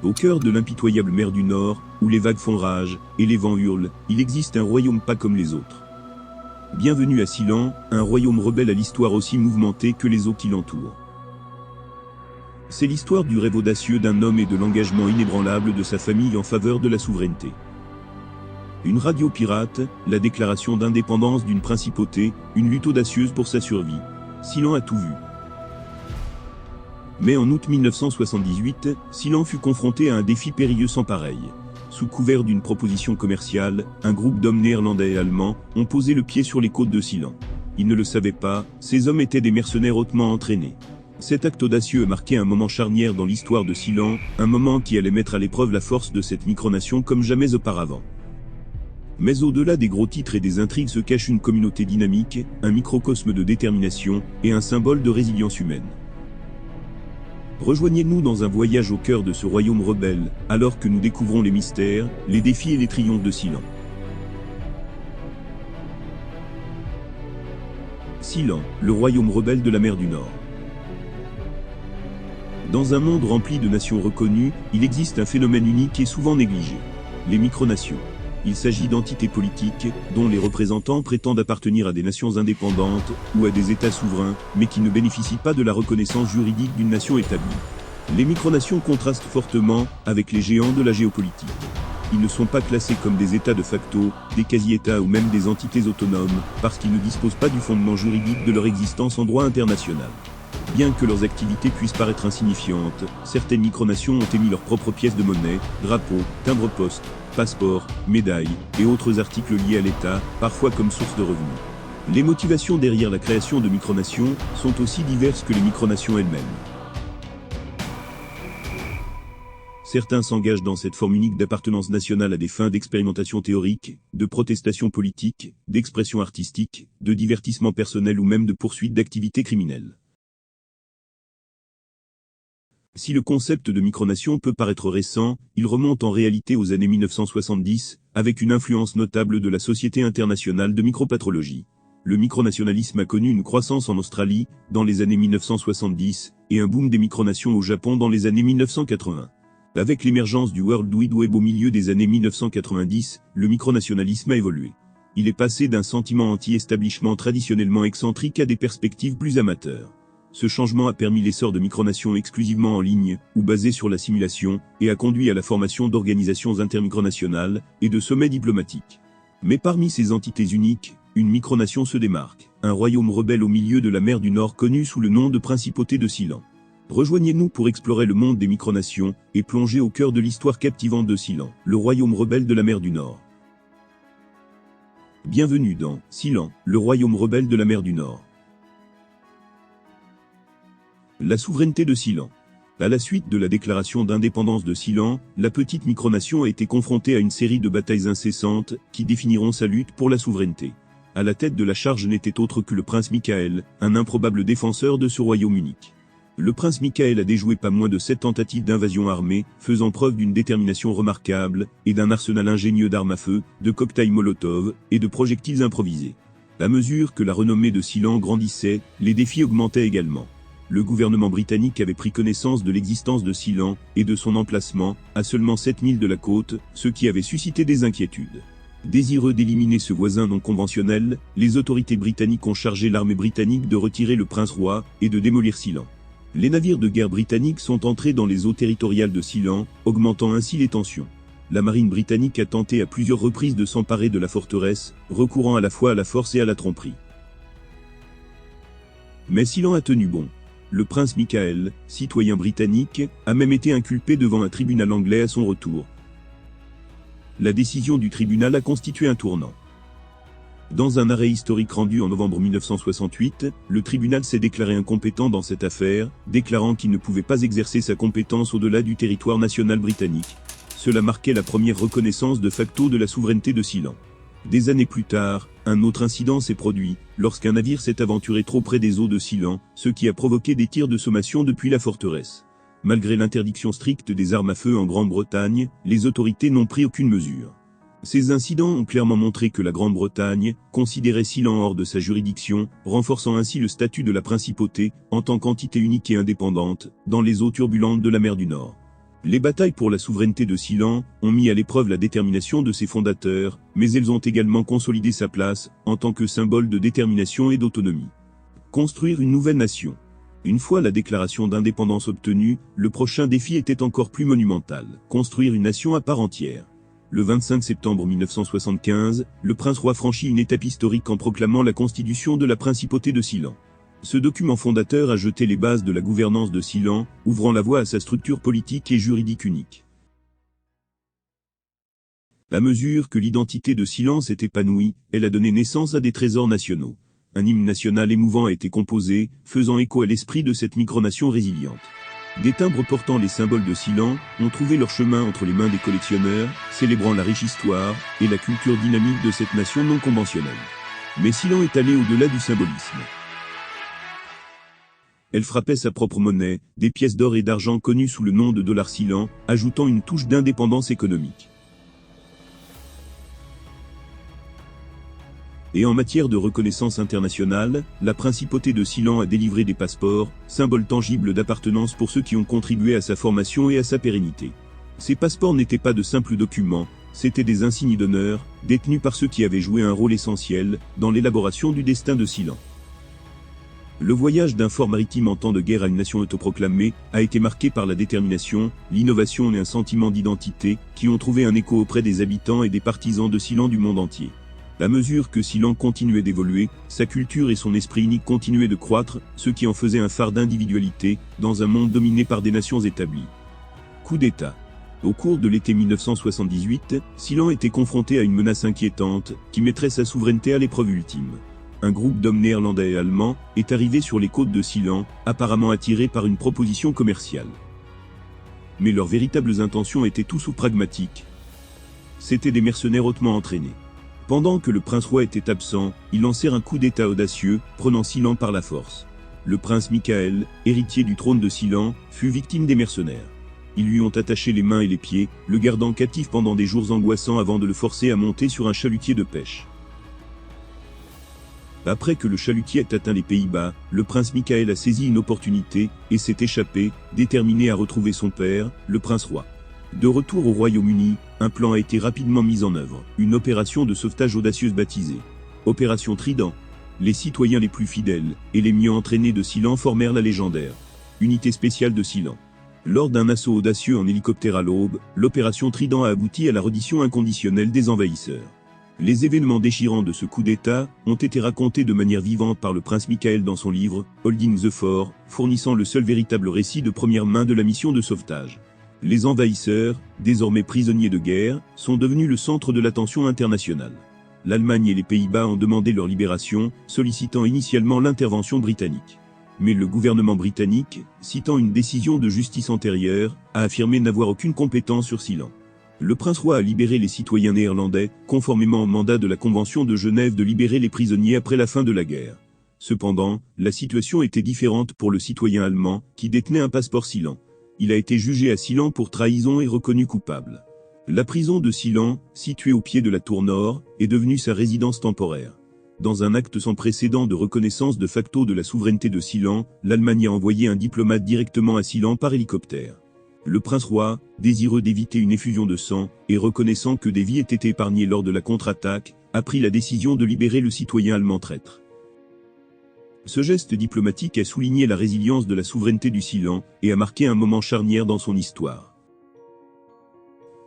Au cœur de l'impitoyable mer du Nord, où les vagues font rage, et les vents hurlent, il existe un royaume pas comme les autres. Bienvenue à Sealand, un royaume rebelle à l'histoire aussi mouvementée que les eaux qui l'entourent. C'est l'histoire du rêve audacieux d'un homme et de l'engagement inébranlable de sa famille en faveur de la souveraineté. Une radio pirate, la déclaration d'indépendance d'une principauté, une lutte audacieuse pour sa survie. Sealand a tout vu. Mais en août 1978, Sealand fut confronté à un défi périlleux sans pareil. Sous couvert d'une proposition commerciale, un groupe d'hommes néerlandais et allemands ont posé le pied sur les côtes de Sealand. Ils ne le savaient pas, ces hommes étaient des mercenaires hautement entraînés. Cet acte audacieux a marqué un moment charnière dans l'histoire de Sealand, un moment qui allait mettre à l'épreuve la force de cette micronation comme jamais auparavant. Mais au-delà des gros titres et des intrigues se cache une communauté dynamique, un microcosme de détermination, et un symbole de résilience humaine. Rejoignez-nous dans un voyage au cœur de ce royaume rebelle, alors que nous découvrons les mystères, les défis et les triomphes de Sealand. Sealand, le royaume rebelle de la mer du Nord. Dans un monde rempli de nations reconnues, il existe un phénomène unique et souvent négligé. Les micronations. Il s'agit d'entités politiques, dont les représentants prétendent appartenir à des nations indépendantes, ou à des États souverains, mais qui ne bénéficient pas de la reconnaissance juridique d'une nation établie. Les micronations contrastent fortement avec les géants de la géopolitique. Ils ne sont pas classés comme des États de facto, des quasi-États ou même des entités autonomes, parce qu'ils ne disposent pas du fondement juridique de leur existence en droit international. Bien que leurs activités puissent paraître insignifiantes, certaines micronations ont émis leurs propres pièces de monnaie, drapeaux, timbres-poste, passeports, médailles, et autres articles liés à l'État, parfois comme source de revenus. Les motivations derrière la création de micronations sont aussi diverses que les micronations elles-mêmes. Certains s'engagent dans cette forme unique d'appartenance nationale à des fins d'expérimentation théorique, de protestation politique, d'expression artistique, de divertissement personnel ou même de poursuite d'activités criminelles. Si le concept de micronation peut paraître récent, il remonte en réalité aux années 1970, avec une influence notable de la Société internationale de micropatrologie. Le micronationalisme a connu une croissance en Australie, dans les années 1970, et un boom des micronations au Japon dans les années 1980. Avec l'émergence du World Wide Web au milieu des années 1990, le micronationalisme a évolué. Il est passé d'un sentiment anti-établissement traditionnellement excentrique à des perspectives plus amateurs. Ce changement a permis l'essor de micronations exclusivement en ligne, ou basées sur la simulation, et a conduit à la formation d'organisations intermicronationales, et de sommets diplomatiques. Mais parmi ces entités uniques, une micronation se démarque, un royaume rebelle au milieu de la mer du Nord connu sous le nom de Principauté de Sealand. Rejoignez-nous pour explorer le monde des micronations, et plonger au cœur de l'histoire captivante de Sealand, le royaume rebelle de la mer du Nord. Bienvenue dans Sealand, le royaume rebelle de la mer du Nord. La souveraineté de Sealand. À la suite de la déclaration d'indépendance de Sealand, la petite micronation a été confrontée à une série de batailles incessantes qui définiront sa lutte pour la souveraineté. À la tête de la charge n'était autre que le prince Michael, un improbable défenseur de ce royaume unique. Le prince Michael a déjoué pas moins de 7 tentatives d'invasion armée, faisant preuve d'une détermination remarquable, et d'un arsenal ingénieux d'armes à feu, de cocktails Molotov, et de projectiles improvisés. À mesure que la renommée de Sealand grandissait, les défis augmentaient également. Le gouvernement britannique avait pris connaissance de l'existence de Sealand, et de son emplacement, à seulement 7 milles de la côte, ce qui avait suscité des inquiétudes. Désireux d'éliminer ce voisin non conventionnel, les autorités britanniques ont chargé l'armée britannique de retirer le prince-roi, et de démolir Sealand. Les navires de guerre britanniques sont entrés dans les eaux territoriales de Sealand, augmentant ainsi les tensions. La marine britannique a tenté à plusieurs reprises de s'emparer de la forteresse, recourant à la fois à la force et à la tromperie. Mais Sealand a tenu bon. Le prince Michael, citoyen britannique, a même été inculpé devant un tribunal anglais à son retour. La décision du tribunal a constitué un tournant. Dans un arrêt historique rendu en novembre 1968, le tribunal s'est déclaré incompétent dans cette affaire, déclarant qu'il ne pouvait pas exercer sa compétence au-delà du territoire national britannique. Cela marquait la première reconnaissance de facto de la souveraineté de Sealand. Des années plus tard, un autre incident s'est produit, lorsqu'un navire s'est aventuré trop près des eaux de Sealand, ce qui a provoqué des tirs de sommation depuis la forteresse. Malgré l'interdiction stricte des armes à feu en Grande-Bretagne, les autorités n'ont pris aucune mesure. Ces incidents ont clairement montré que la Grande-Bretagne considérait Sealand hors de sa juridiction, renforçant ainsi le statut de la principauté, en tant qu'entité unique et indépendante, dans les eaux turbulentes de la mer du Nord. Les batailles pour la souveraineté de Sealand ont mis à l'épreuve la détermination de ses fondateurs, mais elles ont également consolidé sa place en tant que symbole de détermination et d'autonomie. Construire une nouvelle nation. Une fois la déclaration d'indépendance obtenue, le prochain défi était encore plus monumental, construire une nation à part entière. Le 25 septembre 1975, le prince-roi franchit une étape historique en proclamant la constitution de la principauté de Sealand. Ce document fondateur a jeté les bases de la gouvernance de Sealand, ouvrant la voie à sa structure politique et juridique unique. À mesure que l'identité de Sealand s'est épanouie, elle a donné naissance à des trésors nationaux. Un hymne national émouvant a été composé, faisant écho à l'esprit de cette micronation résiliente. Des timbres portant les symboles de Sealand ont trouvé leur chemin entre les mains des collectionneurs, célébrant la riche histoire et la culture dynamique de cette nation non conventionnelle. Mais Sealand est allé au-delà du symbolisme. Elle frappait sa propre monnaie, des pièces d'or et d'argent connues sous le nom de dollar Sealand, ajoutant une touche d'indépendance économique. Et en matière de reconnaissance internationale, la principauté de Sealand a délivré des passeports, symboles tangibles d'appartenance pour ceux qui ont contribué à sa formation et à sa pérennité. Ces passeports n'étaient pas de simples documents, c'étaient des insignes d'honneur, détenus par ceux qui avaient joué un rôle essentiel dans l'élaboration du destin de Sealand. Le voyage d'un fort maritime en temps de guerre à une nation autoproclamée a été marqué par la détermination, l'innovation et un sentiment d'identité qui ont trouvé un écho auprès des habitants et des partisans de Sealand du monde entier. À mesure que Sealand continuait d'évoluer, sa culture et son esprit unique continuaient de croître, ce qui en faisait un phare d'individualité dans un monde dominé par des nations établies. Coup d'État. Au cours de l'été 1978, Sealand était confronté à une menace inquiétante qui mettrait sa souveraineté à l'épreuve ultime. Un groupe d'hommes néerlandais et allemands est arrivé sur les côtes de Sealand, apparemment attiré par une proposition commerciale. Mais leurs véritables intentions étaient tout sauf pragmatiques. C'étaient des mercenaires hautement entraînés. Pendant que le prince-roi était absent, ils lancèrent un coup d'État audacieux, prenant Sealand par la force. Le prince Michael, héritier du trône de Sealand, fut victime des mercenaires. Ils lui ont attaché les mains et les pieds, le gardant captif pendant des jours angoissants avant de le forcer à monter sur un chalutier de pêche. Après que le chalutier ait atteint les Pays-Bas, le prince Michael a saisi une opportunité et s'est échappé, déterminé à retrouver son père, le prince-roi. De retour au Royaume-Uni, un plan a été rapidement mis en œuvre, une opération de sauvetage audacieuse baptisée Opération Trident. Les citoyens les plus fidèles et les mieux entraînés de Sealand formèrent la légendaire unité spéciale de Sealand. Lors d'un assaut audacieux en hélicoptère à l'aube, l'opération Trident a abouti à la reddition inconditionnelle des envahisseurs. Les événements déchirants de ce coup d'État ont été racontés de manière vivante par le prince Michael dans son livre « Holding the Fort », fournissant le seul véritable récit de première main de la mission de sauvetage. Les envahisseurs, désormais prisonniers de guerre, sont devenus le centre de l'attention internationale. L'Allemagne et les Pays-Bas ont demandé leur libération, sollicitant initialement l'intervention britannique. Mais le gouvernement britannique, citant une décision de justice antérieure, a affirmé n'avoir aucune compétence sur Sealand. Le prince-roi a libéré les citoyens néerlandais, conformément au mandat de la Convention de Genève de libérer les prisonniers après la fin de la guerre. Cependant, la situation était différente pour le citoyen allemand, qui détenait un passeport Sealand. Il a été jugé à Sealand pour trahison et reconnu coupable. La prison de Sealand, située au pied de la tour nord, est devenue sa résidence temporaire. Dans un acte sans précédent de reconnaissance de facto de la souveraineté de Sealand, l'Allemagne a envoyé un diplomate directement à Sealand par hélicoptère. Le prince-roi, désireux d'éviter une effusion de sang, et reconnaissant que des vies étaient épargnées lors de la contre-attaque, a pris la décision de libérer le citoyen allemand traître. Ce geste diplomatique a souligné la résilience de la souveraineté du Sealand, et a marqué un moment charnière dans son histoire.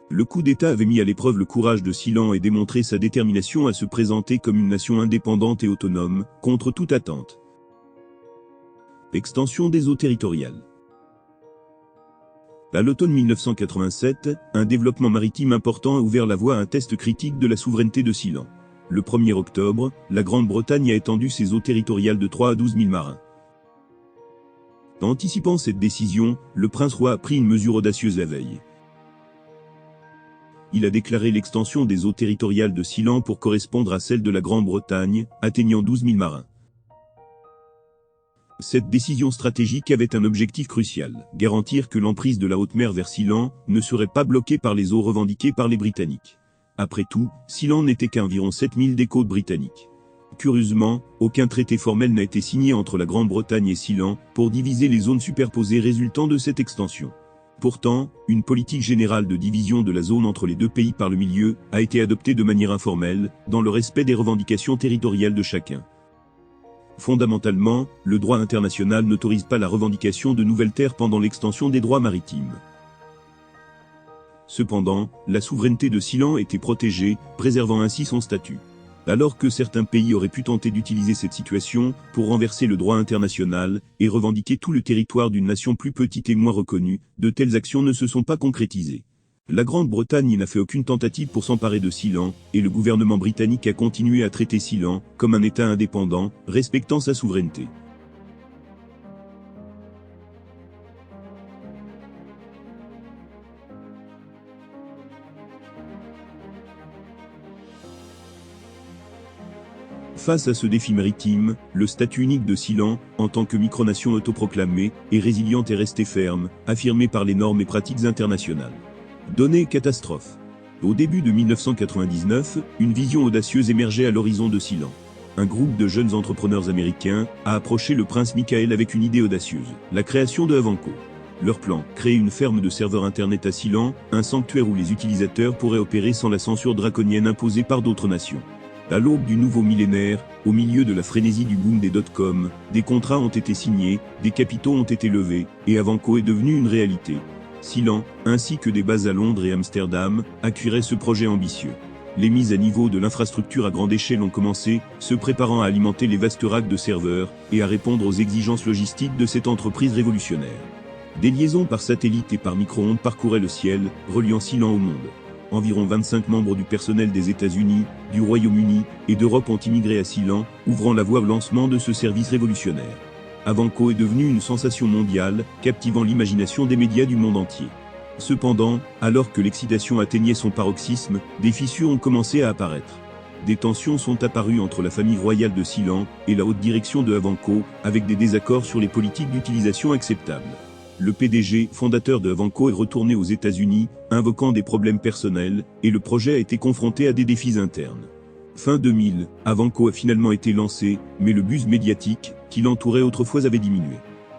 Le coup d'État avait mis à l'épreuve le courage de Sealand et démontré sa détermination à se présenter comme une nation indépendante et autonome, contre toute attente. Extension des eaux territoriales. À l'automne 1987, un développement maritime important a ouvert la voie à un test critique de la souveraineté de Sealand. Le 1er octobre, la Grande-Bretagne a étendu ses eaux territoriales de 3 à 12 000 marins. Anticipant cette décision, le prince-roi a pris une mesure audacieuse la veille. Il a déclaré l'extension des eaux territoriales de Sealand pour correspondre à celle de la Grande-Bretagne, atteignant 12 000 marins. Cette décision stratégique avait un objectif crucial, garantir que l'emprise de la haute mer vers Sealand ne serait pas bloquée par les eaux revendiquées par les Britanniques. Après tout, Sealand n'était qu'à environ 7000 des côtes britanniques. Curieusement, aucun traité formel n'a été signé entre la Grande-Bretagne et Sealand pour diviser les zones superposées résultant de cette extension. Pourtant, une politique générale de division de la zone entre les deux pays par le milieu a été adoptée de manière informelle, dans le respect des revendications territoriales de chacun. Fondamentalement, le droit international n'autorise pas la revendication de nouvelles terres pendant l'extension des droits maritimes. Cependant, la souveraineté de Seeland était protégée, préservant ainsi son statut. Alors que certains pays auraient pu tenter d'utiliser cette situation pour renverser le droit international et revendiquer tout le territoire d'une nation plus petite et moins reconnue, de telles actions ne se sont pas concrétisées. La Grande-Bretagne n'a fait aucune tentative pour s'emparer de Seeland, et le gouvernement britannique a continué à traiter Seeland comme un État indépendant, respectant sa souveraineté. Face à ce défi maritime, le statut unique de Seeland, en tant que micronation autoproclamée, est résiliente et restée ferme, affirmée par les normes et pratiques internationales. Données catastrophe. Au début de 1999, une vision audacieuse émergeait à l'horizon de Seeland. Un groupe de jeunes entrepreneurs américains a approché le prince Michael avec une idée audacieuse, la création de Avanco. Leur plan, créer une ferme de serveurs internet à Seeland, un sanctuaire où les utilisateurs pourraient opérer sans la censure draconienne imposée par d'autres nations. À l'aube du nouveau millénaire, au milieu de la frénésie du boom des dot-com, des contrats ont été signés, des capitaux ont été levés, et Avanco est devenu une réalité. Seeland, ainsi que des bases à Londres et Amsterdam, accueilleraient ce projet ambitieux. Les mises à niveau de l'infrastructure à grande échelle ont commencé, se préparant à alimenter les vastes racks de serveurs, et à répondre aux exigences logistiques de cette entreprise révolutionnaire. Des liaisons par satellite et par micro-ondes parcouraient le ciel, reliant Seeland au monde. Environ 25 membres du personnel des États-Unis, du Royaume-Uni et d'Europe ont immigré à Seeland, ouvrant la voie au lancement de ce service révolutionnaire. Avanco est devenu une sensation mondiale, captivant l'imagination des médias du monde entier. Cependant, alors que l'excitation atteignait son paroxysme, des fissures ont commencé à apparaître. Des tensions sont apparues entre la famille royale de Seeland et la haute direction de Avanco, avec des désaccords sur les politiques d'utilisation acceptables. Le PDG, fondateur de Avanco, est retourné aux États-Unis, invoquant des problèmes personnels, et le projet a été confronté à des défis internes. Fin 2000, Avanco a finalement été lancé, mais le buzz médiatique, qui l'entourait autrefois, avait diminué.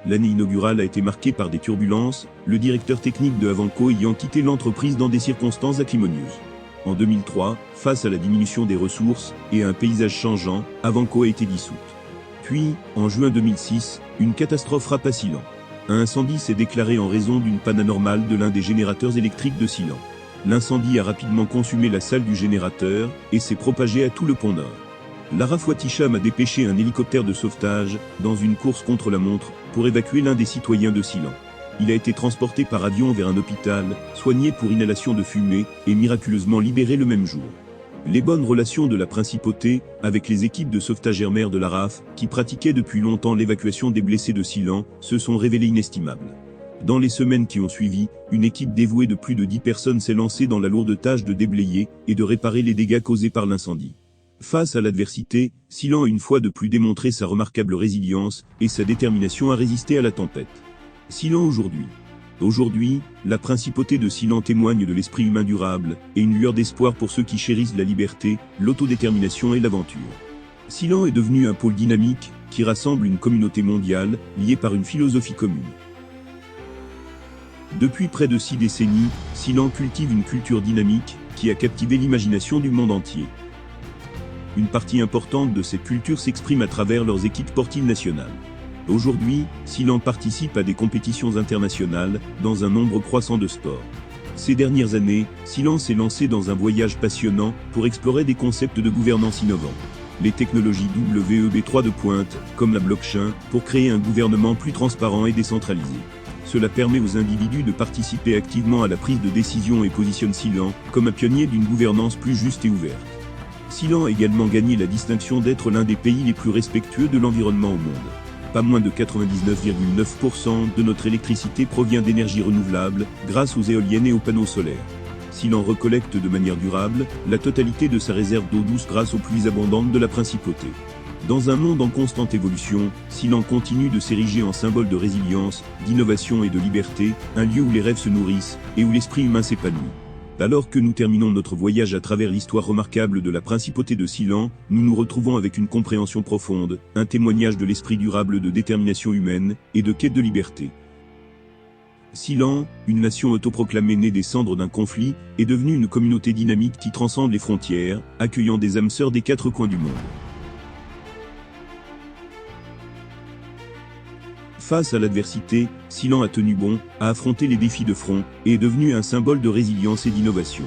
L'année inaugurale a été marquée par des turbulences, le directeur technique de Avanco ayant quitté l'entreprise dans des circonstances acrimonieuses. En 2003, face à la diminution des ressources, et à un paysage changeant, Avanco a été dissoute. Puis, en juin 2006, une catastrophe frappa Seeland. Un incendie s'est déclaré en raison d'une panne anormale de l'un des générateurs électriques de Seeland. L'incendie a rapidement consumé la salle du générateur, et s'est propagé à tout le pont Nord. Lara Fouatisham a dépêché un hélicoptère de sauvetage, dans une course contre la montre, pour évacuer l'un des citoyens de Seeland. Il a été transporté par avion vers un hôpital, soigné pour inhalation de fumée, et miraculeusement libéré le même jour. Les bonnes relations de la principauté, avec les équipes de sauvetage air-mer de la RAF, qui pratiquaient depuis longtemps l'évacuation des blessés de Seeland, se sont révélées inestimables. Dans les semaines qui ont suivi, une équipe dévouée de plus de 10 personnes s'est lancée dans la lourde tâche de déblayer et de réparer les dégâts causés par l'incendie. Face à l'adversité, Seeland a une fois de plus démontré sa remarquable résilience et sa détermination à résister à la tempête. Seeland aujourd'hui. Aujourd'hui, la principauté de Seeland témoigne de l'esprit humain durable, et une lueur d'espoir pour ceux qui chérissent la liberté, l'autodétermination et l'aventure. Seeland est devenu un pôle dynamique, qui rassemble une communauté mondiale, liée par une philosophie commune. Depuis près de 6 décennies, Seeland cultive une culture dynamique, qui a captivé l'imagination du monde entier. Une partie importante de cette culture s'exprime à travers leurs équipes sportives nationales. Aujourd'hui, Seeland participe à des compétitions internationales, dans un nombre croissant de sports. Ces dernières années, Seeland s'est lancé dans un voyage passionnant, pour explorer des concepts de gouvernance innovants. Les technologies Web3 de pointe, comme la blockchain, pour créer un gouvernement plus transparent et décentralisé. Cela permet aux individus de participer activement à la prise de décision et positionne Seeland comme un pionnier d'une gouvernance plus juste et ouverte. Seeland a également gagné la distinction d'être l'un des pays les plus respectueux de l'environnement au monde. Pas moins de 99,9% de notre électricité provient d'énergie renouvelable, grâce aux éoliennes et aux panneaux solaires. Seeland recollecte de manière durable la totalité de sa réserve d'eau douce grâce aux pluies abondantes de la principauté. Dans un monde en constante évolution, Seeland continue de s'ériger en symbole de résilience, d'innovation et de liberté, un lieu où les rêves se nourrissent, et où l'esprit humain s'épanouit. Alors que nous terminons notre voyage à travers l'histoire remarquable de la principauté de Seeland, nous nous retrouvons avec une compréhension profonde, un témoignage de l'esprit durable de détermination humaine, et de quête de liberté. Sealand, une nation autoproclamée née des cendres d'un conflit, est devenue une communauté dynamique qui transcende les frontières, accueillant des âmes sœurs des quatre coins du monde. Face à l'adversité, Sealand a tenu bon, a affronté les défis de front, et est devenu un symbole de résilience et d'innovation.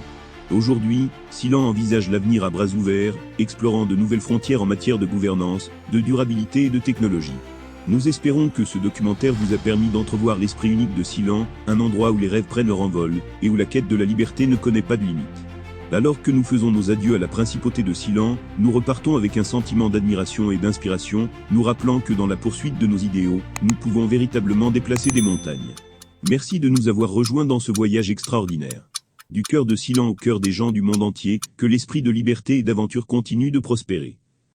Aujourd'hui, Sealand envisage l'avenir à bras ouverts, explorant de nouvelles frontières en matière de gouvernance, de durabilité et de technologie. Nous espérons que ce documentaire vous a permis d'entrevoir l'esprit unique de Sealand, un endroit où les rêves prennent leur envol, et où la quête de la liberté ne connaît pas de limite. Alors que nous faisons nos adieux à la principauté de Sealand, nous repartons avec un sentiment d'admiration et d'inspiration, nous rappelant que dans la poursuite de nos idéaux, nous pouvons véritablement déplacer des montagnes. Merci de nous avoir rejoints dans ce voyage extraordinaire. Du cœur de Sealand au cœur des gens du monde entier, que l'esprit de liberté et d'aventure continue de prospérer.